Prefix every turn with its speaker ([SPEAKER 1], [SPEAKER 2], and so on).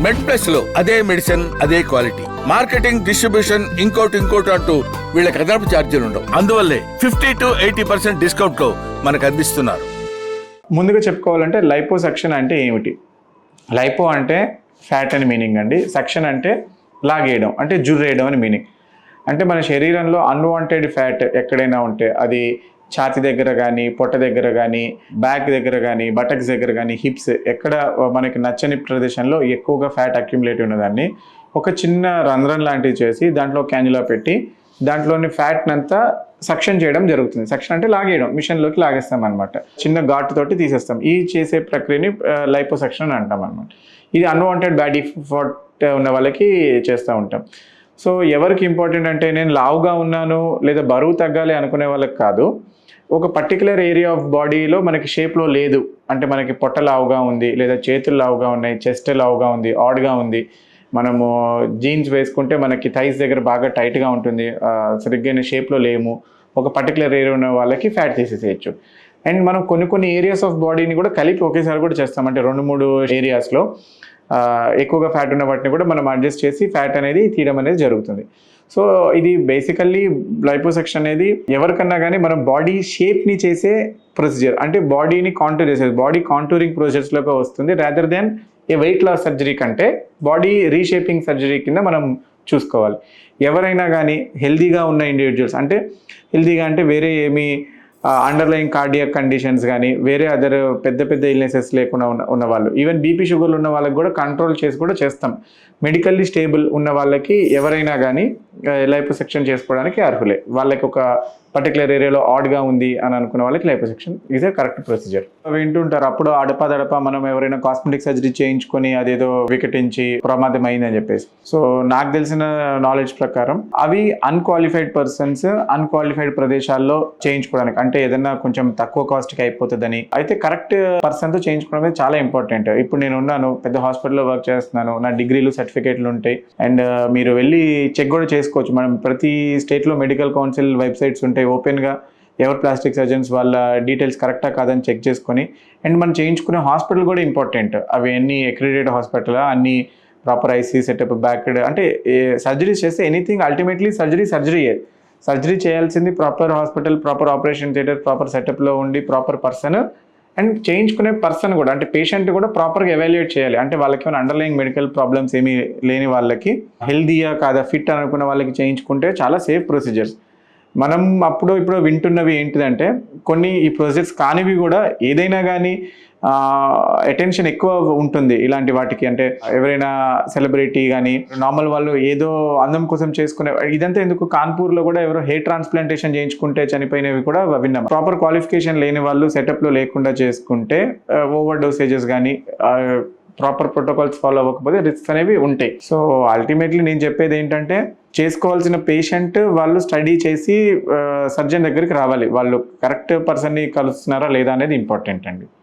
[SPEAKER 1] మెడ్ plus లో అదే medicine అదే క్వాలిటీ, మార్కెటింగ్ డిస్ట్రిబ్యూషన్ ఇంకోటి అంటూ వీళ్ళకి అదనపు ఛార్జీలు ఉండవు. అందువల్లే 50 to 80% డిస్కౌంట్ లో మనకు అందిస్తున్నారు.
[SPEAKER 2] ముందుగా చెప్పుకోవాలంటే లైపోసక్షన్ అంటే ఏమిటి? లైపో అంటే ఫ్యాట్ అని మీనింగ్ అండి. సక్షన్ అంటే లాగేయడం, అంటే జుర్రేయడం అని మీనింగ్. అంటే మన శరీరంలో అన్వాంటెడ్ ఫ్యాట్ ఎక్కడైనా ఉంటే, అది ఛాతి దగ్గర కానీ, పొట్ట దగ్గర కానీ, బ్యాక్ దగ్గర కానీ, బటక్స్ దగ్గర కానీ, హిప్స్ ఎక్కడ మనకి నచ్చని ప్రదేశంలో ఎక్కువగా ఫ్యాట్ అక్యుములేట్ ఉన్నదాన్ని ఒక చిన్న రంధ్రం లాంటివి చేసి దాంట్లో క్యాన్యులా పెట్టి దాంట్లోని ఫ్యాట్ని అంతా సక్షన్ చేయడం జరుగుతుంది. సక్షన్ అంటే లాగేయడం, మిషన్లోకి లాగేస్తాం అనమాట. చిన్న ఘాటు తోటి తీసేస్తాం. ఈ చేసే ప్రక్రియని లైపోసక్షన్ అని అంటాం అనమాట. ఇది అన్వాంటెడ్ బాడీ ఫ్యాట్ ఉన్న వాళ్ళకి చేస్తూ ఉంటాం. సో ఎవరికి ఇంపార్టెంట్ అంటే, నేను లావుగా ఉన్నాను లేదా బరువు తగ్గాలి అనుకునే వాళ్ళకి కాదు. ఒక పర్టికులర్ ఏరియా ఆఫ్ బాడీలో మనకి షేప్లో లేదు అంటే, మనకి పొట్ట లావుగా ఉంది, లేదా చేతులు లావుగా ఉన్నాయి, చెస్ట్ లావుగా ఉంది, ఆడ్గా ఉంది, మనము జీన్స్ వేసుకుంటే మనకి థైస్ దగ్గర బాగా టైట్గా ఉంటుంది, సరిగ్గా షేప్లో లేము, ఒక పర్టికులర్ ఏరియా ఉన్న వాళ్ళకి ఫ్యాట్ తీసేసేయచ్చు. అండ్ మనం కొన్ని ఏరియాస్ ఆఫ్ బాడీని కూడా కలిపి ఒకేసారి కూడా చేస్తాం. అంటే 2-3 ఏరియాస్లో ఎక్కువగా ఫ్యాట్ ఉన్న వాటిని కూడా మనం అడ్జస్ట్ చేసి ఫ్యాట్ అనేది తీయడం అనేది జరుగుతుంది. సో ఇది బేసికల్లీ లైపోసక్షన్ అనేది ఎవరికన్నా కానీ మనం బాడీ షేప్ని చేసే ప్రొసీజర్, అంటే బాడీని కాంటూర్ చేసేది, బాడీ కాంటూరింగ్ ప్రొసీజర్స్లోకి వస్తుంది. రాదర్ దెన్ ఏ వెయిట్ లాస్ సర్జరీ కంటే బాడీ రీషేపింగ్ సర్జరీ కింద మనం చూసుకోవాలి. ఎవరైనా కానీ హెల్దీగా ఉన్న ఇండివిజువల్స్, అంటే హెల్దీగా అంటే వేరే ఏమి అండర్లైన్ కార్డియాక్ కండిషన్స్ కానీ, వేరే అదర్ పెద్ద ఇల్నెసెస్ లేకుండా ఉన్న వాళ్ళు, ఈవెన్ బీపీ షుగర్లు ఉన్న వాళ్ళకి కూడా కంట్రోల్ చేసి కూడా చేస్తాం. మెడికల్లీ స్టేబుల్ ఉన్న వాళ్ళకి ఎవరైనా కానీ లైపోసక్షన్ చేసుకోవడానికి అర్హులే. వాళ్ళకి ఒక పర్టికులర్ ఏరియాలో ఆడ్గా ఉంది అని అనుకున్న వాళ్ళకి liposuction is a correct procedure. వింటుంటారు అప్పుడు అడపదడప మనం ఎవరైనా కాస్మెటిక్ సర్జరీ చేయించుకొని అదేదో వికటించి ప్రమాదం అయిందని చెప్పేసి. సో నాకు తెలిసిన నాలెడ్జ్ ప్రకారం అవి అన్క్వాలిఫైడ్ పర్సన్స్ అన్క్వాలిఫైడ్ ప్రదేశాల్లో చేయించుకోవడానికి, అంటే ఏదైనా కొంచెం తక్కువ కాస్ట్కి అయిపోతుందని, అయితే కరెక్ట్ పర్సన్తో చేయించుకోవడం అనేది చాలా ఇంపార్టెంట్. ఇప్పుడు నేను ఉన్నాను, పెద్ద హాస్పిటల్లో వర్క్ చేస్తున్నాను, నా డిగ్రీలు సర్టిఫికేట్లు ఉంటాయి, అండ్ మీరు వెళ్ళి చెక్ కూడా చేసుకోవచ్చు. మనం ప్రతి స్టేట్లో మెడికల్ కౌన్సిల్ వెబ్సైట్స్ ఉంటాయి, ఓపెన్గా ఎవరు ప్లాస్టిక్ సర్జన్స్ వాళ్ళ డీటెయిల్స్ కరెక్టా కాదని చెక్ చేసుకొని, అండ్ మనం చేయించుకునే హాస్పిటల్ కూడా ఇంపార్టెంట్. అవి అన్ని అక్రిడేటెడ్ హాస్పిటల్, అన్ని ప్రాపర్ ఐసీ సెటప్, బ్యాక్, అంటే సర్జరీస్ చేస్తే ఎనీథింగ్ అల్టిమేట్లీ సర్జరీ చేయాల్సింది proper hospital, proper operation theatre, proper సెటప్లో ఉండి ప్రాపర్ పర్సన్, అండ్ చేయించుకునే పర్సన్ కూడా, అంటే పేషెంట్ కూడా ప్రాపర్గా ఎవాల్యుయేట్ చేయాలి. అంటే వాళ్ళకి ఏమైనా అండర్లైన్ మెడికల్ ప్రాబ్లమ్స్ ఏమీ లేని వాళ్ళకి, హెల్దీయా కాదా ఫిట్ అనుకున్న వాళ్ళకి చేయించుకుంటే చాలా సేఫ్ ప్రొసీజర్స్. మనం ఇప్పుడు వింటున్నవి ఏంటిదంటే, కొన్ని ఈ ప్రొసీజర్స్ కానివి కూడా ఏదైనా కానీ అటెన్షన్ ఎక్కువ ఉంటుంది ఇలాంటి వాటికి. అంటే ఎవరైనా సెలబ్రిటీ కానీ నార్మల్ వాళ్ళు ఏదో అందం కోసం చేసుకునే, ఇదంతా ఎందుకు, కాన్పూర్లో కూడా ఎవరో హెయిర్ ట్రాన్స్ప్లాంటేషన్ చేయించుకుంటే చనిపోయినవి కూడా విన్నాం. ప్రాపర్ క్వాలిఫికేషన్ లేని వాళ్ళు సెటప్లో లేకుండా చేసుకుంటే ఓవర్ డోసేజెస్ కానీ ప్రాపర్ ప్రోటోకాల్స్ ఫాలో అవ్వకపోతే రిస్క్స్ అనేవి ఉంటాయి. సో అల్టిమేట్లీ నేను చెప్పేది ఏంటంటే, చేసుకోవాల్సిన పేషెంట్ వాళ్ళు స్టడీ చేసి సర్జన్ దగ్గరికి రావాలి. వాళ్ళు కరెక్ట్ పర్సన్ని కలుస్తున్నారా లేదా అనేది ఇంపార్టెంట్ అండి.